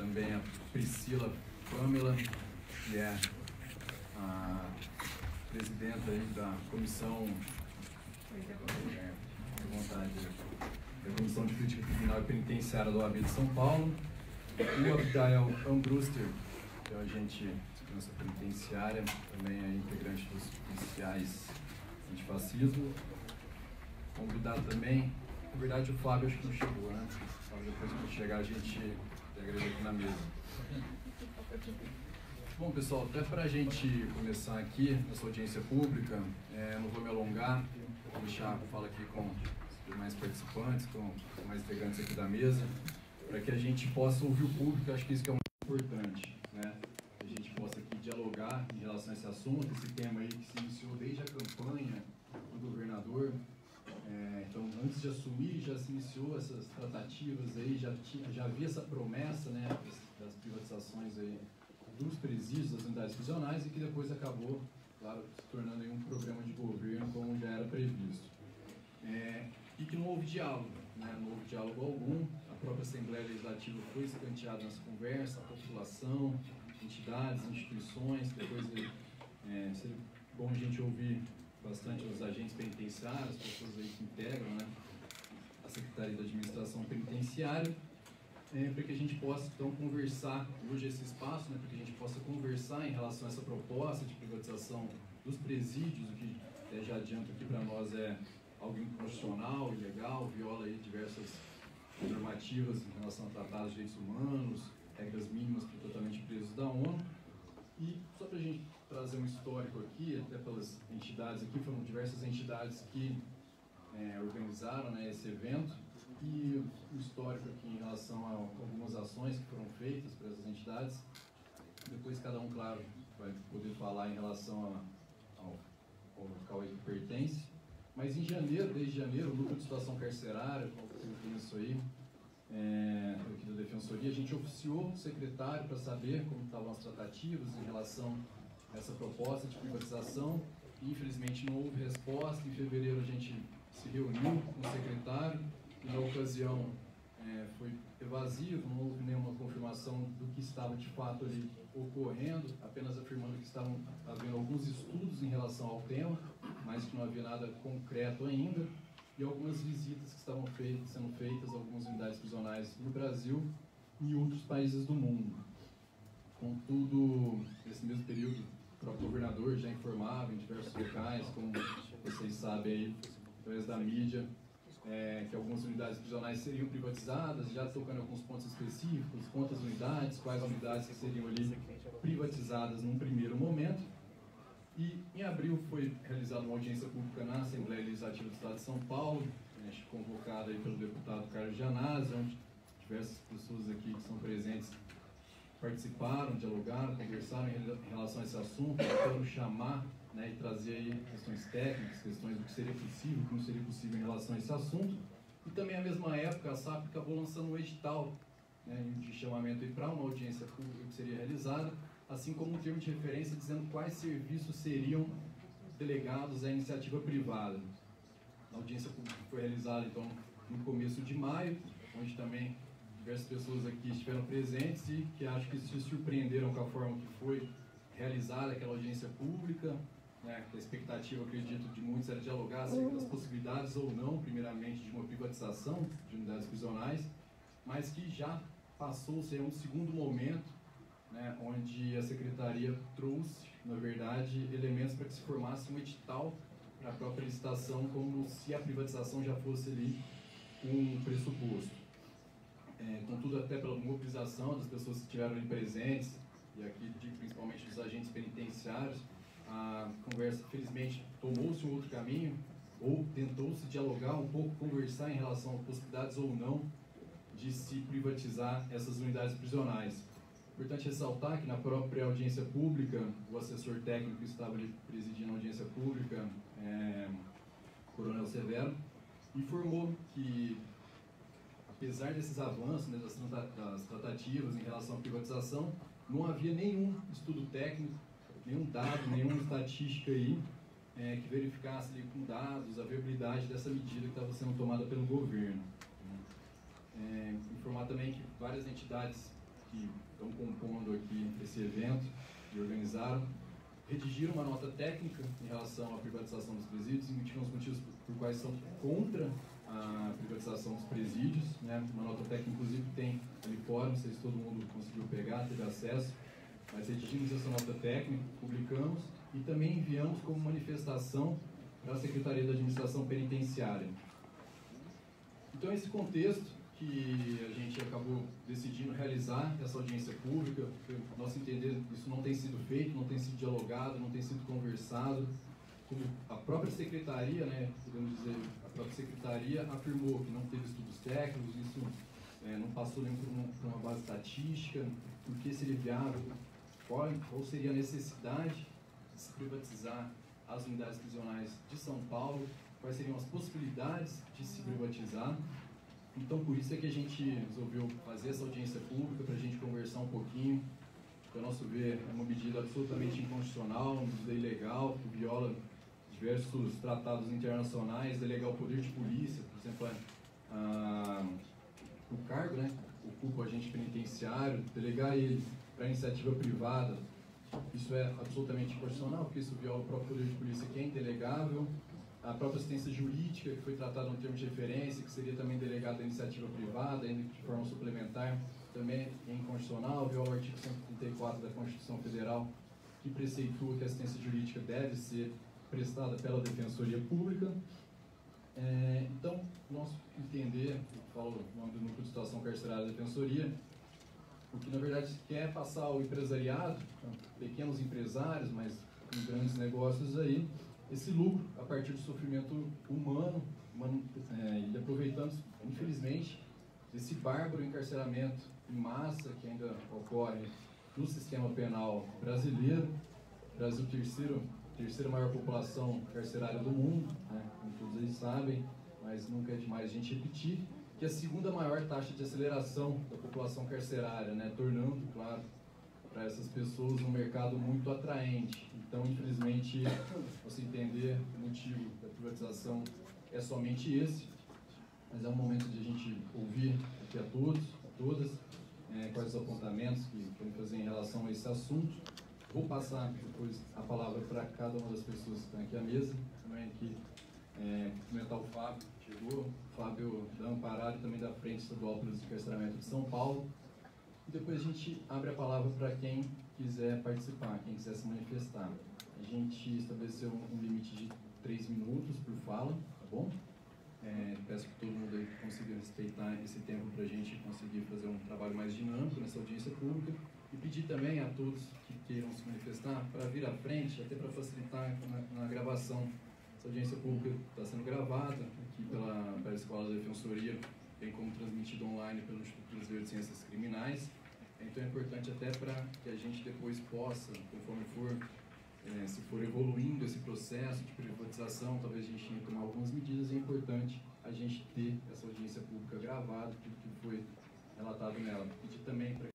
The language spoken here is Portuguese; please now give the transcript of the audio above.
também a Priscila Pamela, que é a presidenta aí da comissão, da Comissão de Política Criminal e Penitenciária da OAB de São Paulo, o Abdael Ambruster, que é o agente de segurança penitenciária, também é integrante dos policiais antifascismo. Convidado também, na verdade o Fábio acho que não chegou, né? Então, depois quando chegar a gente integra aqui na mesa. Bom, pessoal, até para a gente começar aqui nessa audiência pública, não vou me alongar, vou deixar a fala aqui com os demais participantes, com os mais integrantes aqui da mesa, para que a gente possa ouvir o público. Acho que isso que é muito importante, né? Que a gente possa aqui dialogar em relação a esse assunto, esse tema aí que se iniciou desde a campanha do governador. Então, antes de assumir, já se iniciou essas tratativas aí, já havia essa promessa, né, das privatizações aí dos presídios, das unidades prisionais, e que depois acabou, claro, se tornando aí um programa de governo como já era previsto. E que não houve diálogo, né, não houve diálogo algum. A própria Assembleia Legislativa foi escanteada nessa conversa, a população, entidades, instituições. Depois seria bom a gente ouvir bastante os agentes penitenciários, as pessoas aí que integram, né, a Secretaria da Administração Penitenciária, para que a gente possa então conversar hoje esse espaço, né, para que a gente possa conversar em relação a essa proposta de privatização dos presídios, o que já adianto aqui para nós é algo inconstitucional, ilegal, viola aí diversas normativas em relação a tratados de direitos humanos, regras mínimas para o tratamento de presos da ONU. E só para a gente trazer um histórico aqui, até pelas entidades aqui, foram diversas entidades que organizaram, né, esse evento, e o histórico aqui em relação a algumas ações que foram feitas por essas entidades. Depois cada um, claro, vai poder falar em relação ao local aí que pertence. Mas em janeiro, desde janeiro, o Núcleo de Situação Carcerária, eu conheço aí, aqui da Defensoria, a gente oficiou o secretário para saber como estavam as tratativas em relação a essa proposta de privatização. E, infelizmente não houve resposta. Em fevereiro a gente se reuniu com o secretário e na ocasião foi evasivo, não houve nenhuma confirmação do que estava de fato ali ocorrendo, apenas afirmando que estavam havendo alguns estudos em relação ao tema, mas que não havia nada concreto ainda, e algumas visitas que estavam sendo feitas a algumas unidades prisionais no Brasil e outros países do mundo. Contudo, nesse mesmo período, o próprio governador já informava em diversos locais, como vocês sabem aí, através da mídia, que algumas unidades prisionais seriam privatizadas, já tocando em alguns pontos específicos, quantas unidades, quais unidades que seriam ali privatizadas num primeiro momento. E em abril foi realizada uma audiência pública na Assembleia Legislativa do Estado de São Paulo, convocada aí pelo deputado Carlos Gianazzi, onde diversas pessoas aqui que são presentes participaram, dialogaram, conversaram em relação a esse assunto, tentando chamar, né, e trazer aí questões técnicas, questões do que seria possível, o que não seria possível em relação a esse assunto. E também, à mesma época, a SAP acabou lançando um edital, né, de chamamento para uma audiência pública que seria realizada, assim como um termo de referência dizendo quais serviços seriam delegados à iniciativa privada. A audiência pública foi realizada, então, no começo de maio, onde também diversas pessoas aqui estiveram presentes e que acho que se surpreenderam com a forma que foi realizada aquela audiência pública, né, que a expectativa, acredito, de muitos era dialogar acerca das possibilidades ou não, primeiramente, de uma privatização de unidades prisionais, mas que já passou-se a um segundo momento, né, onde a Secretaria trouxe, na verdade, elementos para que se formasse um edital para a própria licitação, como se a privatização já fosse ali um pressuposto. Contudo, até pela mobilização das pessoas que estiveram ali presentes, e aqui digo principalmente dos agentes penitenciários, a conversa, felizmente, tomou-se um outro caminho, ou tentou-se dialogar um pouco, conversar em relação a possibilidades ou não de se privatizar essas unidades prisionais. Importante ressaltar que na própria audiência pública, o assessor técnico que estava ali presidindo a audiência pública, Coronel Severo, informou que, apesar desses avanços, né, das tratativas em relação à privatização, não havia nenhum estudo técnico, nenhum dado, nenhuma estatística aí que verificasse ali com dados a viabilidade dessa medida que estava sendo tomada pelo governo. Informar também que várias entidades que estão compondo aqui esse evento e organizaram, redigiram uma nota técnica em relação à privatização dos presídios, indicam os motivos por quais são contra a privatização dos presídios, né? Uma nota técnica, inclusive, tem ali fora, não sei se todo mundo conseguiu pegar, teve acesso, mas redigimos essa nota técnica, publicamos e também enviamos como manifestação para a Secretaria da Administração Penitenciária. Então, esse contexto que a gente acabou decidindo realizar essa audiência pública, no nosso entender, isso não tem sido feito, não tem sido dialogado, não tem sido conversado. Como a própria secretaria, né, podemos dizer, a própria secretaria afirmou que não teve estudos técnicos, isso não passou nem por uma base estatística, por que seria viável, qual seria a necessidade de se privatizar as unidades prisionais de São Paulo, quais seriam as possibilidades de se privatizar. Então, por isso é que a gente resolveu fazer essa audiência pública, para a gente conversar um pouquinho. Que, ao nosso ver, é uma medida absolutamente inconstitucional, uma medida ilegal, que viola diversos tratados internacionais, delegar o poder de polícia, por exemplo, o cargo, né, ocupa o agente penitenciário, delegar ele para iniciativa privada, isso é absolutamente inconstitucional, porque isso viola o próprio poder de polícia, que é indelegável. A própria assistência jurídica, que foi tratada no termo de referência, que seria também delegada à iniciativa privada, ainda que de forma suplementar, também é inconstitucional, viola o artigo 134 da Constituição Federal, que preceitua que a assistência jurídica deve ser prestada pela Defensoria Pública. Então, nosso entender, eu falo no nome do Núcleo de Situação Carcerária da Defensoria, o que na verdade quer passar ao empresariado, pequenos empresários, mas com grandes negócios aí, esse lucro a partir do sofrimento humano e aproveitando, infelizmente, esse bárbaro encarceramento em massa que ainda ocorre no sistema penal brasileiro. Brasil, terceira maior população carcerária do mundo, né? Como todos eles sabem, mas nunca é demais a gente repetir, que é a segunda maior taxa de aceleração da população carcerária, né? Tornando, claro, para essas pessoas um mercado muito atraente. Então, infelizmente, você entender o motivo da privatização é somente esse, mas é um momento de a gente ouvir aqui a todos, a todas, quais os apontamentos que querem fazer em relação a esse assunto. Vou passar depois a palavra para cada uma das pessoas que estão aqui à mesa. Também aqui, cumprimentar o Fábio, que chegou, o Fábio da Amparado e também da Frente Estadual pelo Encarceramento de São Paulo. E depois a gente abre a palavra para quem quiser participar, quem quiser se manifestar. A gente estabeleceu um limite de 3 minutos por fala, tá bom? Peço que todo mundo aí consiga respeitar esse tempo para a gente conseguir fazer um trabalho mais dinâmico nessa audiência pública. E pedir também a todos que queiram se manifestar para vir à frente, até para facilitar na gravação. Essa audiência pública está sendo gravada aqui pela Escola da Defensoria, bem como transmitida online pelo Instituto Brasileiro de Ciências Criminais. Então é importante até para que a gente depois possa, conforme se for evoluindo esse processo de privatização, talvez a gente tenha que tomar algumas medidas, e é importante a gente ter essa audiência pública gravada, tudo que foi relatado nela. Pedir também para